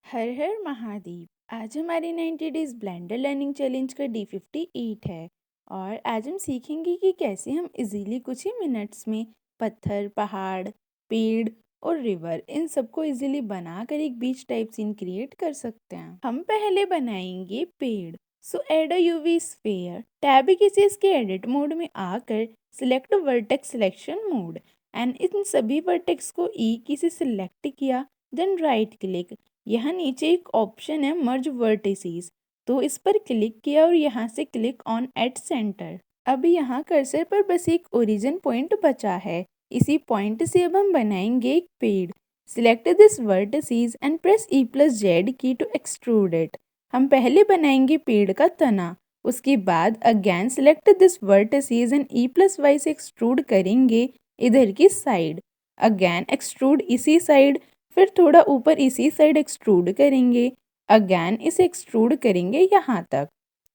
हर हर महादेव। आज हमारी 90 days blender learning challenge का D58 है और आज हम सीखेंगे कि कैसे हम इजीली कुछ ही मिनट्स में पत्थर, पहाड़, पेड़ और रिवर इन सबको इजीली बनाकर एक बीच टाइप सीन क्रिएट कर सकते हैं। हम पहले बनाएंगे पेड़। So add a UV sphere. Tab किसी इसके एडिट मोड में आकर select vertex selection mode and इन सभी वर्टेक्स को ई की से सिलेक्ट किया, देन राइट क्लिक। यहाँ नीचे एक ऑप्शन है मर्ज वर्टिसेस, तो इस पर क्लिक किया और यहाँ से क्लिक ऑन एट सेंटर। अब यहाँ कर्सर पर बस एक ओरिजिन पॉइंट बचा है। इसी पॉइंट से अब हम बनाएंगे एक पेड़। Select this vertices and press E+Z की टू एक्सट्रूड इट। हम पहले बनाएंगे पेड़ का तना, उसके बाद again select this vertices and E+Y से एक्सट्रूड करेंगे इधर की साइड। अगेन एक्सट्रूड इसी साइड, फिर थोड़ा ऊपर इसी साइड एक्सट्रूड करेंगे। अगेन इसे एक्सट्रूड करेंगे यहाँ तक।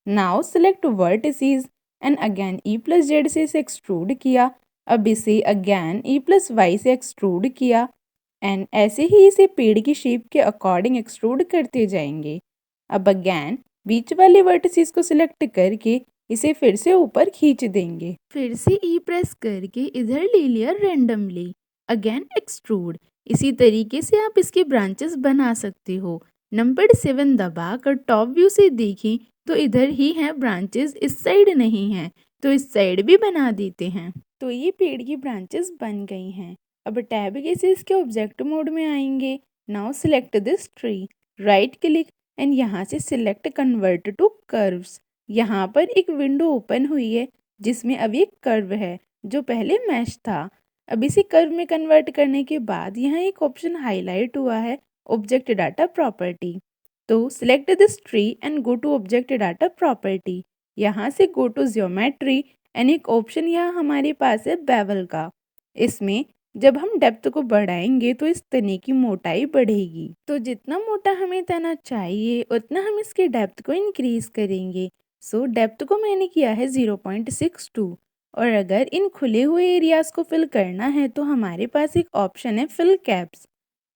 Now select vertices and again E+Z से इसे एक्सट्रूड किया। अब इसे अगेन E+Y से एक्सट्रूड किया एंड ऐसे ही इसे पेड़ की शेप के अकॉर्डिंग एक्सट्रूड करते जाएंगे। अब अगेन बीच वाले वर्टिसेस को सिलेक्ट करके इसे फिर से ऊपर खींच देंगे। फिर से ई प्रेस करके इधर ले लिया रेंडमली। Again extrude. इसी तरीके से आप इसके ब्रांचेस बना सकते हो। नंबर 7 दबाकर टॉप व्यू से देखें तो इधर ही है ब्रांचेस, इस साइड नहीं है, तो इस साइड भी बना देते हैं। तो ये पेड़ की ब्रांचेस बन गई हैं। अब टैब के से इसके ऑब्जेक्ट मोड में आएंगे। Now select this tree, right click and यहाँ से सिलेक्ट कन्वर्ट टू कर्व्स। यहाँ पर एक विंडो ओपन हुई है जिसमें अब एक कर्व है जो पहले मैश था। अब इसी कर्व में कन्वर्ट करने के बाद यहाँ एक ऑप्शन हाईलाइट हुआ है ऑब्जेक्ट डाटा प्रॉपर्टी। तो select this tree and go to object data property. यहाँ से गो टू ज्योमेट्री एंड एक ऑप्शन यहाँ हमारे पास है बेवल का। इसमें जब हम डेप्थ को बढ़ाएंगे तो इस तने की मोटाई बढ़ेगी। तो जितना मोटा हमें तना चाहिए उतना हम इसके डेप्थ को इंक्रीज करेंगे। सो डेप्थ को मैंने किया है 0.62। और अगर इन खुले हुए एरियाज को फिल करना है तो हमारे पास एक ऑप्शन है fill caps.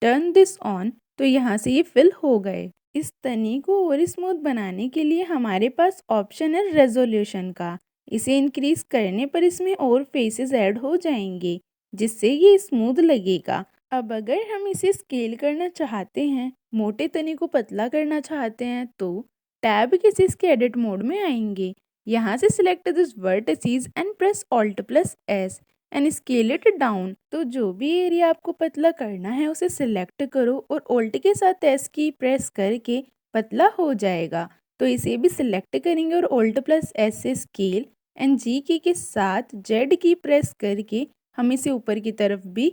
Turn this on, तो यहाँ से ये फिल हो गए। इस तने को और स्मूथ बनाने के लिए हमारे पास ऑप्शन है रेजोल्यूशन का। इसे इंक्रीज करने पर इसमें और फेसेस ऐड हो जाएंगे जिससे ये स्मूथ लगेगा। अब अगर हम इसे स्केल करना चाहते हैं, मोटे तने को पतला करना चाहते हैं, तो टैब के से इसके एडिट मोड में आएंगे। यहाँ से select this vertices and press Alt+S and scale it down. तो जो भी एरिया आपको पतला करना है उसे सिलेक्ट करो और Alt के साथ S की प्रेस करके पतला हो जाएगा। तो इसे भी सिलेक्ट करेंगे और Alt+S से स्केल एंड G की के साथ Z की प्रेस करके हम इसे ऊपर की तरफ भी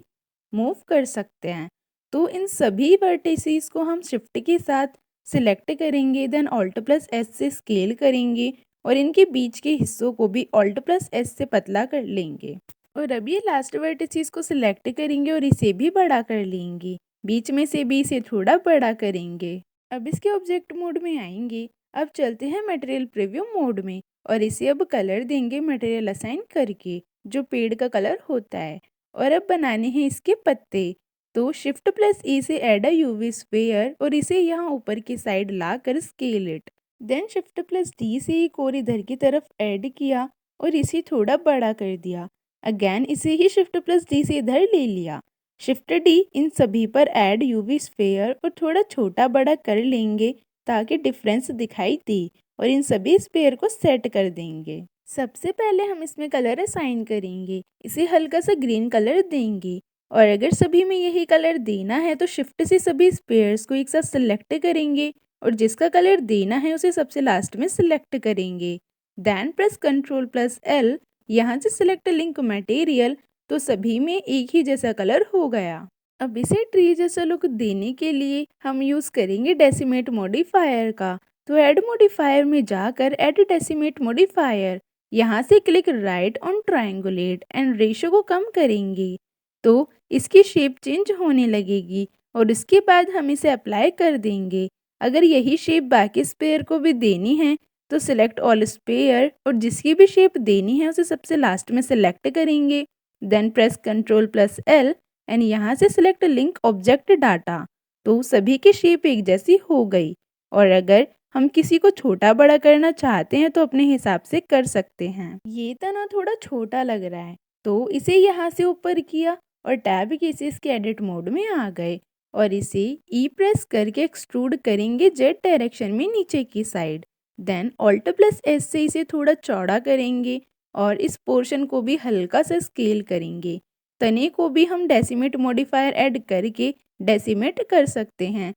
मूव कर सकते हैं। तो इन सभी वर्टिसेस को हम शिफ्ट के साथ सिलेक्ट करेंगे, देन Alt+S से स्केल करेंगे और इनके बीच के हिस्सों को भी Alt+S से पतला कर लेंगे। और अब ये लास्ट वर्टिसेस को सिलेक्ट करेंगे और इसे भी बड़ा कर लेंगे। बीच में से भी इसे थोड़ा बड़ा करेंगे। अब इसके ऑब्जेक्ट मोड में आएंगे। अब चलते हैं मटेरियल प्रीव्यू मोड में और इसे अब कलर देंगे मटेरियल असाइन करके, जो पेड़ का कलर होता है। और अब बनाने हैं इसके पत्ते। तो Shift+E से ऐड अ यूवी स्फीयर और इसे यहाँ ऊपर की साइड ला कर स्केल इट। देन Shift+D से एक और इधर की तरफ ऐड किया और इसे थोड़ा बड़ा कर दिया। अगेन इसे ही Shift+D से इधर ले लिया। Shift+D इन सभी पर ऐड यूवी स्फीयर और थोड़ा छोटा बड़ा कर लेंगे ताकि डिफरेंस दिखाई दे और इन सभी स्फीयर को सेट कर देंगे। सबसे पहले हम इसमें कलर असाइन करेंगे। इसे हल्का सा ग्रीन कलर देंगे और अगर सभी में यही कलर देना है तो शिफ्ट से सभी स्पेयर्स को एक साथ सिलेक्ट करेंगे और जिसका कलर देना है उसे सबसे लास्ट में सिलेक्ट करेंगे। देन प्रेस Ctrl+L, यहाँ से सिलेक्ट लिंक मटेरियल, तो सभी में एक ही जैसा कलर हो गया। अब इसे ट्री जैसा लुक देने के लिए हम यूज़ करेंगे डेसिमेट मॉडिफायर का। तो ऐड मॉडिफायर में जाकर ऐड डेसिमेट मॉडिफायर, यहाँ से click right on triangulate and ratio को कम करेंगे तो इसकी शेप चेंज होने लगेगी और इसके बाद हम इसे अप्लाई कर देंगे। अगर यही शेप बाकी स्पेयर को भी देनी है तो सिलेक्ट ऑल स्पेयर और जिसकी भी शेप देनी है उसे सबसे लास्ट में सिलेक्ट करेंगे। देन प्रेस Ctrl+L एंड यहाँ से सिलेक्ट लिंक ऑब्जेक्ट डाटा। तो सभी की शेप एक जैसी हो गई। और अगर हम किसी को छोटा बड़ा करना चाहते हैं तो अपने हिसाब से कर सकते हैं। ये तना थोड़ा छोटा लग रहा है तो इसे यहाँ से ऊपर किया और टैब की से इसके एडिट मोड में आ गए और इसे ई प्रेस करके एक्सट्रूड करेंगे जेड डायरेक्शन में नीचे की side. Then alt plus S से इसे थोड़ा चौड़ा करेंगे और इस पोर्शन को भी हल्का सा स्केल करेंगे। तने को भी हम डेसिमेट मॉडिफायर ऐड करके डेसिमेट कर सकते हैं।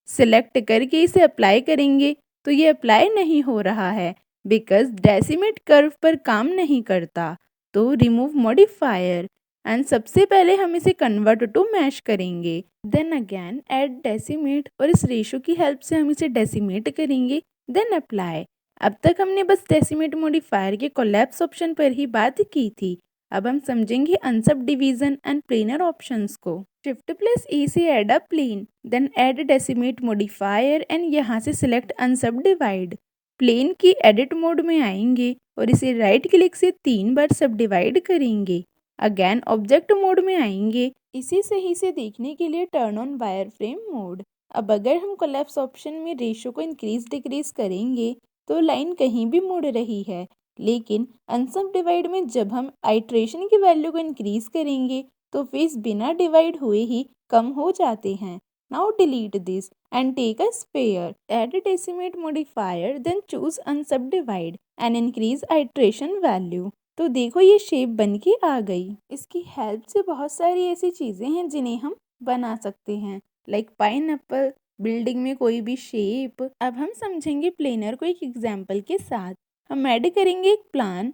सिलेक्ट करके इसे अप्लाई करेंगे तो ये अप्लाई नहीं हो रहा है बिकॉज डेसिमेट कर्व पर काम नहीं करता। तो रिमूव मॉडिफायर एंड सबसे पहले हम इसे कन्वर्ट टू मैश करेंगे। देन अगेन ऐड डेसिमेट और इस रेशो की हेल्प से हम इसे डेसिमेट करेंगे। Then apply. अब तक हमने बस डेसिमेट मॉडिफायर के कोलैप्स ऑप्शन पर ही बात की थी। अब हम समझेंगे unsubdivision and planar options को। शिफ्ट प्लस ई से add a plane, then add decimate modifier and यहाँ से सिलेक्ट अनसब डिवाइड। प्लेन की एडिट मोड में आएंगे और इसे राइट क्लिक से 3 बार सब डिवाइड करेंगे। अगेन ऑब्जेक्ट मोड में आएंगे। इसे सही से देखने के लिए turn on wire frame mode. अब अगर हम कोलैप्स ऑप्शन में रेशो को इंक्रीज डिक्रीज करेंगे तो लाइन कहीं भी मुड़ रही है, लेकिन अनसब डिवाइड में जब हम आइट्रेशन की वैल्यू को इंक्रीज करेंगे तो फेस बिना डिवाइड हुए ही कम हो जाते हैं। Now delete this and take a sphere, add decimate modifier, then choose unsubdivide and increase iteration value. तो देखो ये शेप बन के आ गई। इसकी हेल्प से बहुत सारी ऐसी चीज़ें हैं जिन्हें हम बना सकते हैं, लाइक पाइनएप्पल, बिल्डिंग में कोई भी शेप। अब हम समझेंगे प्लेनर को एक एग्जाम्पल के साथ। हम ऐड करेंगे एक प्लान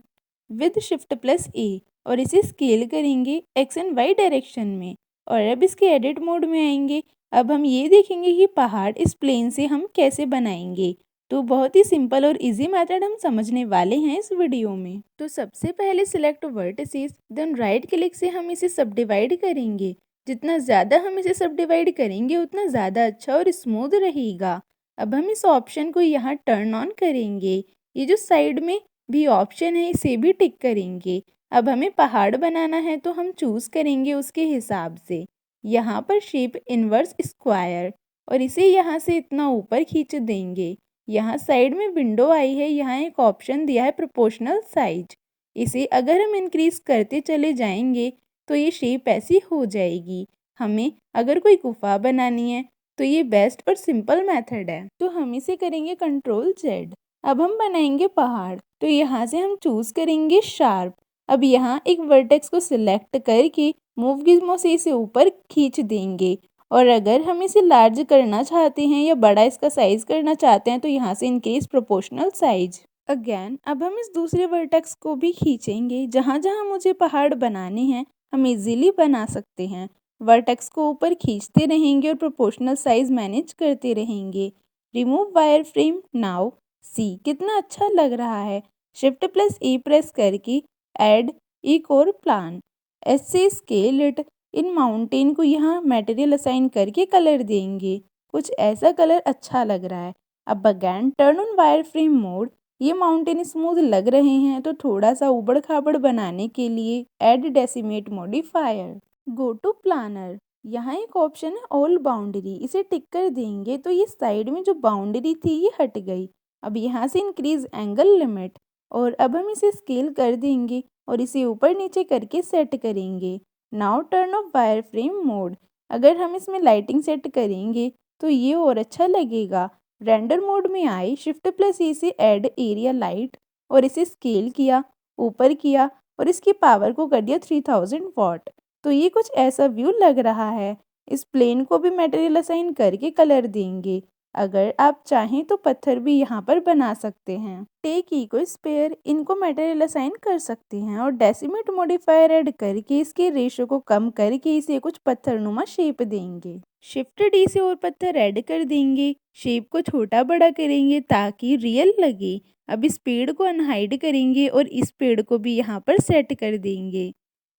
विद शिफ्ट प्लस ए और इसे स्केल करेंगे एक्स एंड वाई डायरेक्शन में। और अब इसके एडिट मोड में आएंगे। अब हम ये देखेंगे कि पहाड़ इस प्लेन से हम कैसे बनाएंगे। तो बहुत ही सिंपल और इजी मेथड हम समझने वाले हैं इस वीडियो में। तो सबसे पहले select vertices, then right click से हम इसे सब डिवाइड करेंगे। जितना ज़्यादा हम इसे सब डिवाइड करेंगे उतना ज़्यादा अच्छा और स्मूथ रहेगा। अब हम इस ऑप्शन को यहाँ टर्न ऑन करेंगे। ये जो साइड में भी ऑप्शन है इसे भी टिक करेंगे। अब हमें पहाड़ बनाना है तो हम चूज़ करेंगे उसके हिसाब से। यहाँ पर शेप इनवर्स स्क्वायर और इसे यहाँ से इतना ऊपर खींच देंगे। यहाँ साइड में विंडो आई है, यहाँ एक ऑप्शन दिया है प्रोपोर्शनल साइज। इसे अगर हम इंक्रीज करते चले जाएंगे तो ये शेप ऐसी हो जाएगी। हमें अगर कोई गुफा बनानी है तो ये बेस्ट और सिंपल मेथड है। तो हम इसे करेंगे कंट्रोल जेड। अब हम बनाएंगे पहाड़ तो यहाँ से हम चूज़ करेंगे शार्प। अब यहाँ एक वर्टेक्स को सिलेक्ट करके मूव गिज्मो से इसे ऊपर खींच देंगे। और अगर हम इसे लार्ज करना चाहते हैं या बड़ा इसका साइज करना चाहते हैं तो यहाँ से इंक्रीज प्रोपोर्शनल साइज। अगेन अब हम इस दूसरे वर्टेक्स को भी खींचेंगे। जहाँ जहाँ मुझे पहाड़ बनाने हैं हम इजीली बना सकते हैं। वर्टेक्स को ऊपर खींचते रहेंगे और प्रोपोर्शनल साइज मैनेज करते रहेंगे। Remove wire frame now. See कितना अच्छा लग रहा है। शिफ्ट प्लस ई प्रेस करके ऐड एक और प्लान, एस से स्केल इट। इन माउंटेन को यहाँ मटेरियल असाइन करके कलर देंगे। कुछ ऐसा कलर अच्छा लग रहा है। अब again turn on wire frame mode. ये माउंटेन स्मूथ लग रहे हैं तो थोड़ा सा उबड़ खाबड़ बनाने के लिए add decimate modifier. Go to planar. यहाँ एक ऑप्शन है ऑल बाउंड्री, इसे टिक कर देंगे तो ये साइड में जो बाउंड्री थी ये हट गई। अब यहाँ से इंक्रीज एंगल लिमिट और अब हम इसे स्केल कर देंगे और इसे ऊपर नीचे करके सेट करेंगे। Now turn off wire frame mode. अगर हम इसमें लाइटिंग सेट करेंगे तो ये और अच्छा लगेगा। रेंडर मोड में आए, शिफ्ट प्लस ई से ऐड एरिया लाइट और इसे स्केल किया, ऊपर किया और इसकी पावर को कर दिया 3000 वॉट। तो ये कुछ ऐसा व्यू लग रहा है। इस प्लेन को भी मटेरियल असाइन करके कलर देंगे। अगर आप चाहें तो पत्थर भी यहाँ पर बना सकते हैं। टेक इको स्पेयर, इनको मटेरियल असाइन कर सकते हैं और डेसिमेट मॉडिफायर ऐड करके इसके रेशो को कम करके इसे कुछ पत्थरनुमा शेप देंगे। शिफ्ट डी से और पत्थर ऐड कर देंगे। शेप को छोटा बड़ा करेंगे ताकि रियल लगे। अब इस पेड़ को अनहाइड करेंगे और इस पेड़ को भी यहाँ पर सेट कर देंगे।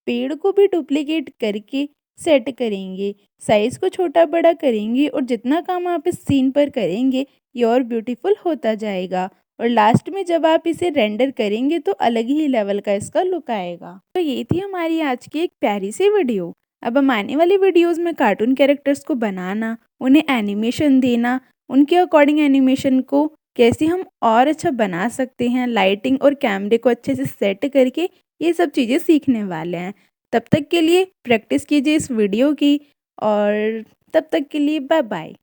पेड़ को भी डुप्लीकेट करके सेट करेंगे। साइज को छोटा बड़ा करेंगे और जितना काम आप इस सीन पर करेंगे ये और ब्यूटीफुल होता जाएगा। और लास्ट में जब आप इसे रेंडर करेंगे तो अलग ही लेवल का इसका लुक आएगा। तो ये थी हमारी आज की एक प्यारी सी वीडियो। अब हम आने वाली वीडियोस में कार्टून कैरेक्टर्स को बनाना, उन्हें एनिमेशन देना, उनके अकॉर्डिंग एनिमेशन को कैसे हम और अच्छा बना सकते हैं, लाइटिंग और कैमरे को अच्छे से सेट करके ये सब चीज़ें सीखने वाले हैं। तब तक के लिए प्रैक्टिस कीजिए इस वीडियो की और तब तक के लिए बाय बाय।